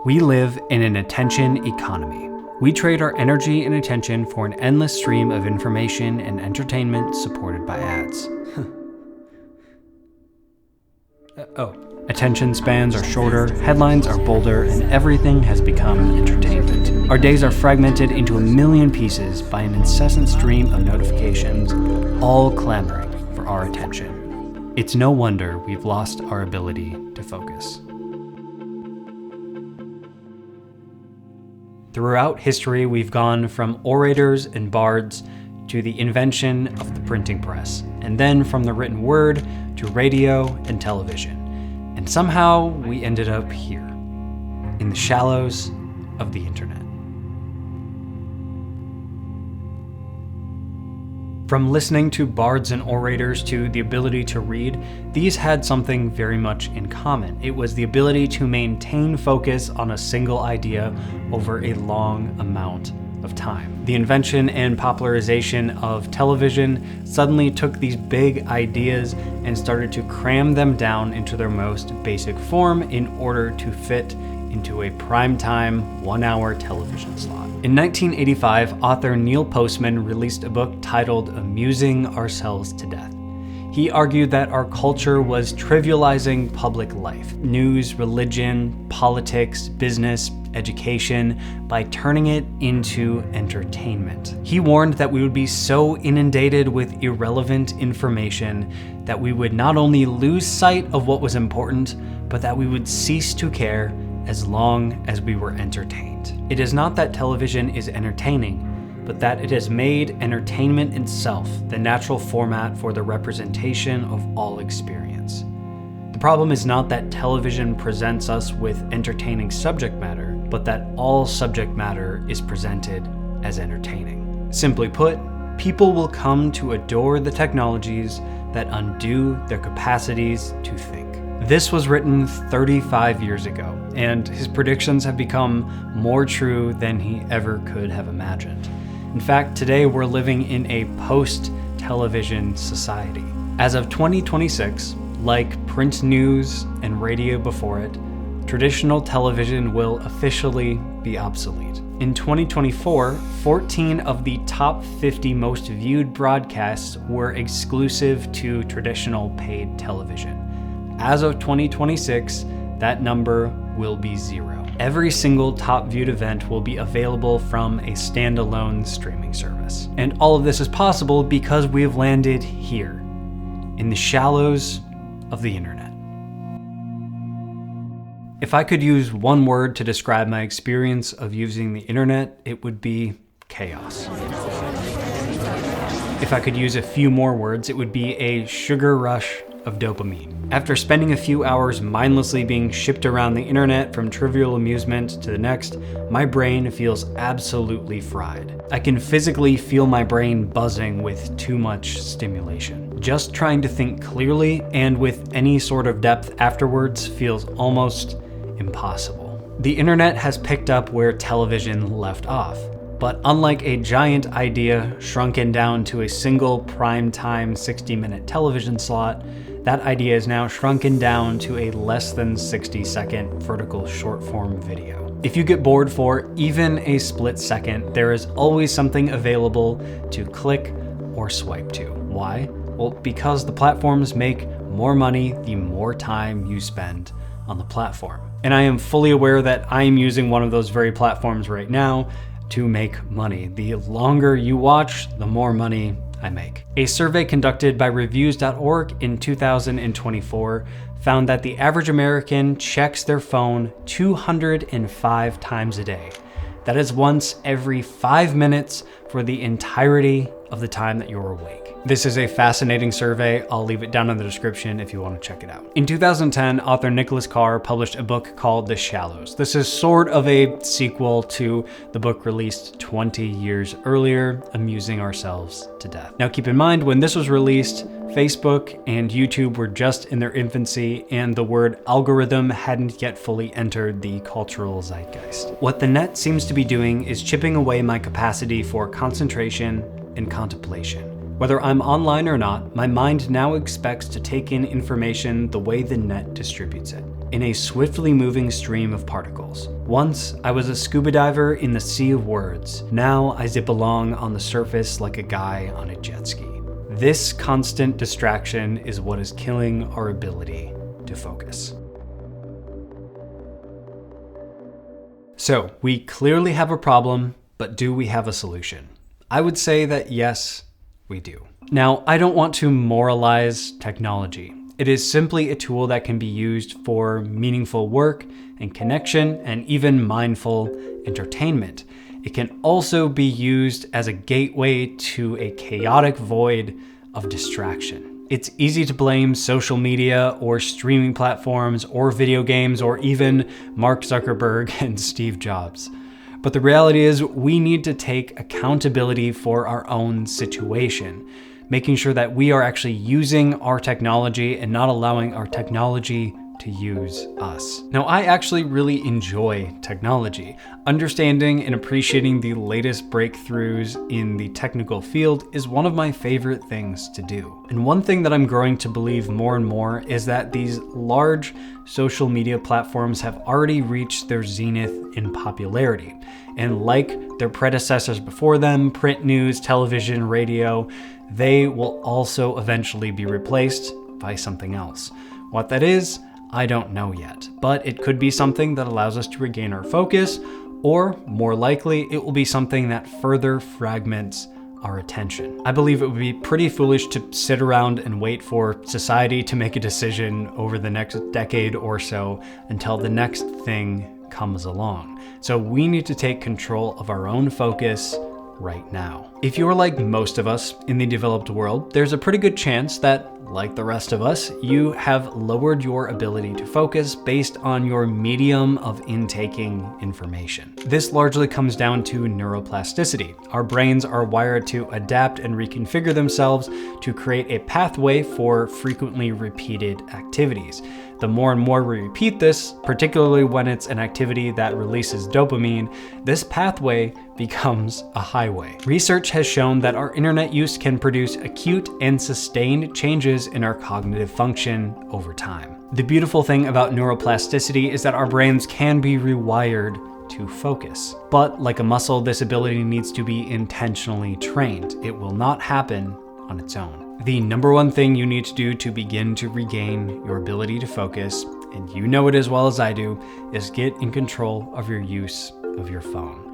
We live in an attention economy. We trade our energy and attention for an endless stream of information and entertainment supported by ads. Attention spans are shorter, headlines are bolder, and everything has become entertainment. Our days are fragmented into a million pieces by an incessant stream of notifications, all clamoring for our attention. It's no wonder we've lost our ability to focus. Throughout history, we've gone from orators and bards to the invention of the printing press, and then from the written word to radio and television. And somehow we ended up here, in the shallows of the internet. From listening to bards and orators to the ability to read, these had something very much in common. It was the ability to maintain focus on a single idea over a long amount of time. The invention and popularization of television suddenly took these big ideas and started to cram them down into their most basic form in order to fit into a primetime 1-hour television slot. In 1985, author Neil Postman released a book titled Amusing Ourselves to Death. He argued that our culture was trivializing public life, news, religion, politics, business, education, by turning it into entertainment. He warned that we would be so inundated with irrelevant information that we would not only lose sight of what was important, but that we would cease to care as long as we were entertained. It is not that television is entertaining, but that it has made entertainment itself the natural format for the representation of all experience. The problem is not that television presents us with entertaining subject matter, but that all subject matter is presented as entertaining. Simply put, people will come to adore the technologies that undo their capacities to think. This was written 35 years ago, and his predictions have become more true than he ever could have imagined. In fact, today we're living in a post-television society. As of 2026, like print news and radio before it, traditional television will officially be obsolete. In 2024, 14 of the top 50 most viewed broadcasts were exclusive to traditional paid television. As of 2026, that number will be 0. Every single top viewed event will be available from a standalone streaming service. And all of this is possible because we have landed here, in the shallows of the internet. If I could use one word to describe my experience of using the internet, it would be chaos. If I could use a few more words, it would be a sugar rush of dopamine. After spending a few hours mindlessly being shipped around the internet from trivial amusement to the next, my brain feels absolutely fried. I can physically feel my brain buzzing with too much stimulation. Just trying to think clearly and with any sort of depth afterwards feels almost impossible. The internet has picked up where television left off. But unlike a giant idea shrunken down to a single primetime 60-minute television slot, that idea is now shrunken down to a less than 60-second vertical short-form video. If you get bored for even a split second, there is always something available to click or swipe to. Why? Well, because the platforms make more money the more time you spend on the platform. And I am fully aware that I am using one of those very platforms right now to make money. The longer you watch, the more money I make. A survey conducted by reviews.org in 2024 found that the average American checks their phone 205 times a day. That is once every 5 minutes for the entirety of the time that you're awake. This is a fascinating survey. I'll leave it down in the description if you want to check it out. In 2010, author Nicholas Carr published a book called The Shallows. This is sort of a sequel to the book released 20 years earlier, Amusing Ourselves to Death. Now keep in mind, when this was released, Facebook and YouTube were just in their infancy, and the word algorithm hadn't yet fully entered the cultural zeitgeist. What the net seems to be doing is chipping away my capacity for concentration and contemplation. Whether I'm online or not, my mind now expects to take in information the way the net distributes it. in a swiftly moving stream of particles. Once, I was a scuba diver in the sea of words. Now, I zip along on the surface like a guy on a jet ski. This constant distraction is what is killing our ability to focus. So, we clearly have a problem, but do we have a solution? I would say that yes, we do. Now, I don't want to moralize technology. It is simply a tool that can be used for meaningful work and connection and even mindful entertainment. It can also be used as a gateway to a chaotic void of distraction. It's easy to blame social media or streaming platforms or video games or even Mark Zuckerberg and Steve Jobs. But the reality is we need to take accountability for our own situation, making sure that we are actually using our technology and not allowing our technology to use us. Now, I actually really enjoy technology. Understanding and appreciating the latest breakthroughs in the technical field is one of my favorite things to do. And one thing that I'm growing to believe more and more is that these large social media platforms have already reached their zenith in popularity. And like their predecessors before them, print news, television, radio, they will also eventually be replaced by something else. What that is, I don't know yet, but it could be something that allows us to regain our focus, or more likely, it will be something that further fragments our attention. I believe it would be pretty foolish to sit around and wait for society to make a decision over the next decade or so until the next thing comes along. So we need to take control of our own focus right now. If you're like most of us in the developed world, there's a pretty good chance that, like the rest of us, you have lowered your ability to focus based on your medium of intaking information. This largely comes down to neuroplasticity. Our brains are wired to adapt and reconfigure themselves to create a pathway for frequently repeated activities. The more and more we repeat this, particularly when it's an activity that releases dopamine, this pathway becomes a highway. Research has shown that our internet use can produce acute and sustained changes in our cognitive function over time. The beautiful thing about neuroplasticity is that our brains can be rewired to focus. But like a muscle, this ability needs to be intentionally trained. It will not happen on its own. The number one thing you need to do to begin to regain your ability to focus, and you know it as well as I do, is get in control of your use of your phone.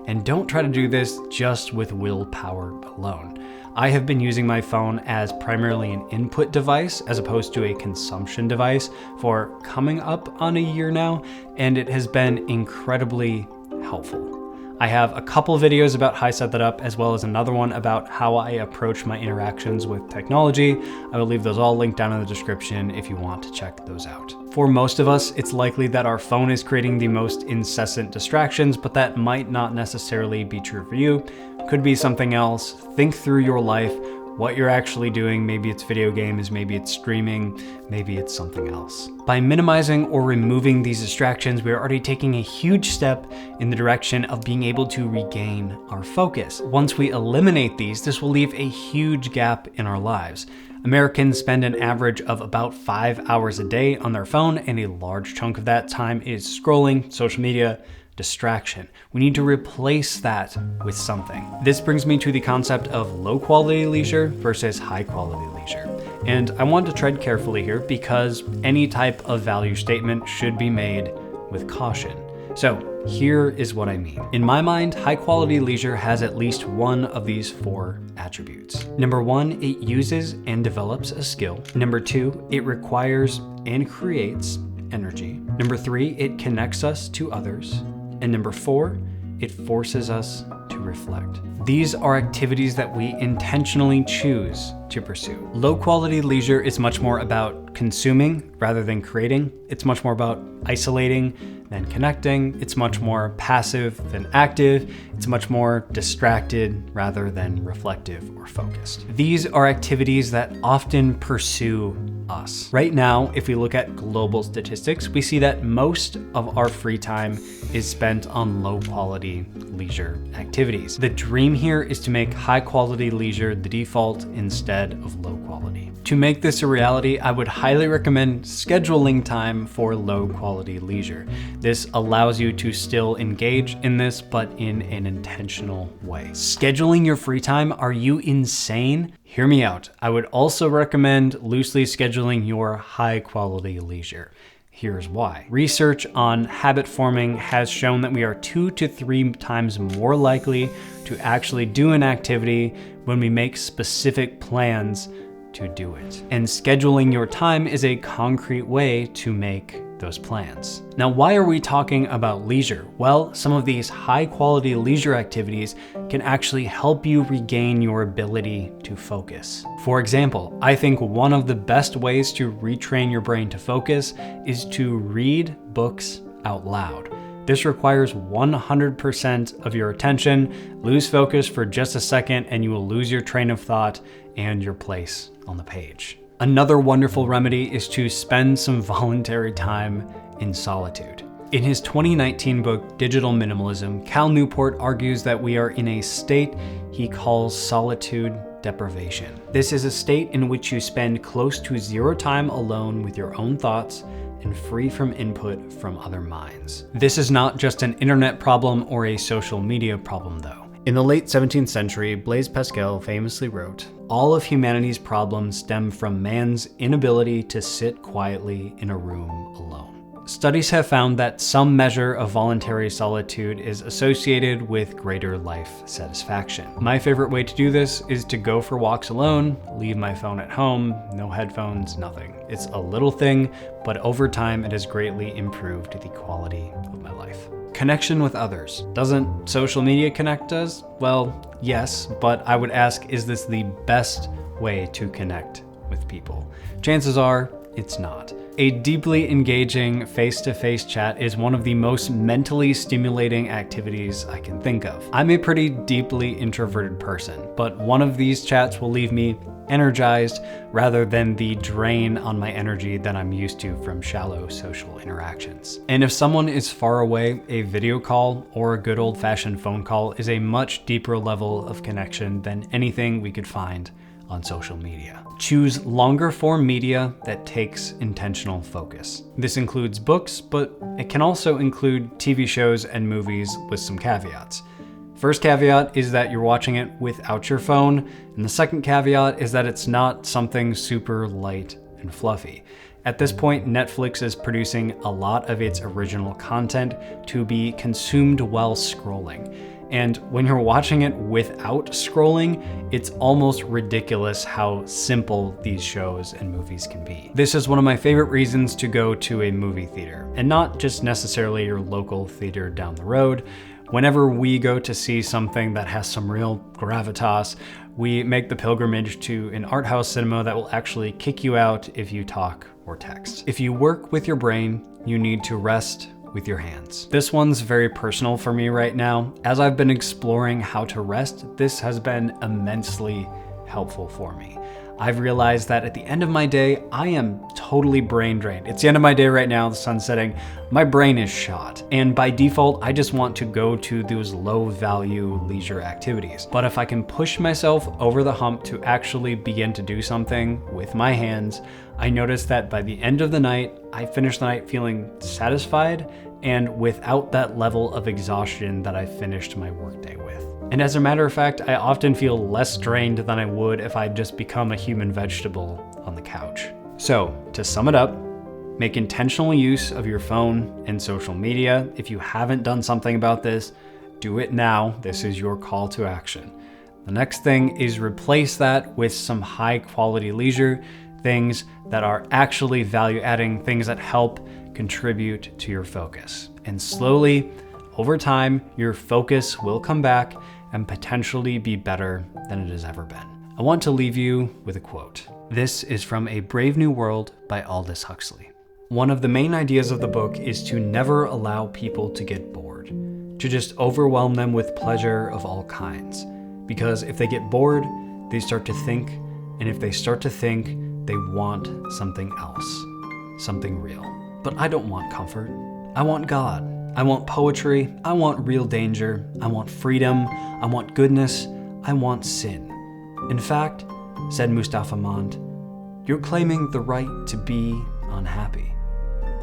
And don't try to do this just with willpower alone. I have been using my phone as primarily an input device as opposed to a consumption device for coming up on a year now, and it has been incredibly helpful. I have a couple videos about how I set that up, as well as another one about how I approach my interactions with technology. I will leave those all linked down in the description if you want to check those out. For most of us, it's likely that our phone is creating the most incessant distractions, but that might not necessarily be true for you. Could be something else. Think through your life, what you're actually doing. Maybe it's video games, maybe it's streaming, maybe it's something else. By minimizing or removing these distractions, we are already taking a huge step in the direction of being able to regain our focus. Once we eliminate these, this will leave a huge gap in our lives. Americans spend an average of about 5 hours a day on their phone, and a large chunk of that time is scrolling, social media, distraction. We need to replace that with something. This brings me to the concept of low quality leisure versus high quality leisure. And I want to tread carefully here because any type of value statement should be made with caution. So here is what I mean. In my mind, high quality leisure has at least one of these 4 attributes. Number 1, it uses and develops a skill. Number 2, it requires and creates energy. Number 3, it connects us to others. And number 4, it forces us to reflect. These are activities that we intentionally choose to pursue. Low quality leisure is much more about consuming rather than creating. It's much more about isolating than connecting. It's much more passive than active. It's much more distracted rather than reflective or focused. These are activities that often pursue us. Right now, if we look at global statistics, we see that most of our free time is spent on low quality leisure activities. The dream here is to make high quality leisure the default instead of low quality. To make this a reality, I would highly recommend scheduling time for low-quality leisure. This allows you to still engage in this, but in an intentional way. Scheduling your free time? Are you insane? Hear me out. I would also recommend loosely scheduling your high-quality leisure. Here's why. Research on habit forming has shown that we are 2 to 3 times more likely to actually do an activity when we make specific plans to do it. And scheduling your time is a concrete way to make those plans. Now, why are we talking about leisure? Well, some of these high quality leisure activities can actually help you regain your ability to focus. For example, I think one of the best ways to retrain your brain to focus is to read books out loud. This requires 100% of your attention. Lose focus for just a second and you will lose your train of thought and your place on the page. Another wonderful remedy is to spend some voluntary time in solitude. In his 2019 book, Digital Minimalism, Cal Newport argues that we are in a state he calls solitude deprivation. This is a state in which you spend close to 0 time alone with your own thoughts and free from input from other minds. This is not just an internet problem or a social media problem though. In the late 17th century, Blaise Pascal famously wrote, "All of humanity's problems stem from man's inability to sit quietly in a room alone." Studies have found that some measure of voluntary solitude is associated with greater life satisfaction. My favorite way to do this is to go for walks alone, leave my phone at home, no headphones, nothing. It's a little thing, but over time it has greatly improved the quality of my life. Connection with others. Doesn't social media connect us? Well, yes, but I would ask, is this the best way to connect with people? Chances are, it's not. A deeply engaging face-to-face chat is one of the most mentally stimulating activities I can think of. I'm a pretty deeply introverted person, but one of these chats will leave me energized rather than the drain on my energy that I'm used to from shallow social interactions. And if someone is far away, a video call or a good old-fashioned phone call is a much deeper level of connection than anything we could find on social media. Choose longer form media that takes intentional focus. This includes books, but it can also include TV shows and movies with some caveats. First caveat is that you're watching it without your phone, and the second caveat is that it's not something super light and fluffy. At this point, Netflix is producing a lot of its original content to be consumed while scrolling. And when you're watching it without scrolling, it's almost ridiculous how simple these shows and movies can be. This is one of my favorite reasons to go to a movie theater, and not just necessarily your local theater down the road. Whenever we go to see something that has some real gravitas, we make the pilgrimage to an art house cinema that will actually kick you out if you talk or text. If you work with your brain, you need to rest with your hands. This one's very personal for me right now. As I've been exploring how to rest, this has been immensely helpful for me. I've realized that at the end of my day, I am totally brain drained. It's the end of my day right now, the sun's setting, my brain is shot. And by default, I just want to go to those low value leisure activities. But if I can push myself over the hump to actually begin to do something with my hands, I notice that by the end of the night, I finish the night feeling satisfied and without that level of exhaustion that I finished my workday with. And as a matter of fact, I often feel less drained than I would if I'd just become a human vegetable on the couch. So, to sum it up, make intentional use of your phone and social media. If you haven't done something about this, do it now. This is your call to action. The next thing is replace that with some high quality leisure, things that are actually value adding, things that help contribute to your focus. And slowly, over time, your focus will come back and potentially be better than it has ever been. I want to leave you with a quote. This is from A Brave New World by Aldous Huxley. One of the main ideas of the book is to never allow people to get bored, to just overwhelm them with pleasure of all kinds. Because if they get bored, they start to think, and if they start to think, they want something else, something real. But I don't want comfort. I want God. I want poetry, I want real danger, I want freedom, I want goodness, I want sin. In fact, said Mustafa Mond, You're claiming the right to be unhappy.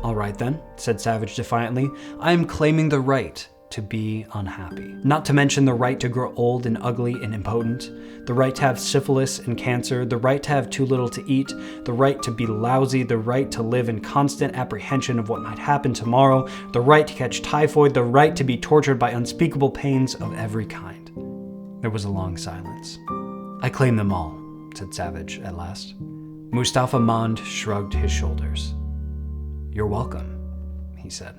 All right then, said Savage defiantly. I am claiming the right to be unhappy. Not to mention the right to grow old and ugly and impotent, the right to have syphilis and cancer, the right to have too little to eat, the right to be lousy, the right to live in constant apprehension of what might happen tomorrow, the right to catch typhoid, the right to be tortured by unspeakable pains of every kind. There was a long silence. I claim them all, said Savage at last. Mustafa Mond shrugged his shoulders. You're welcome, he said.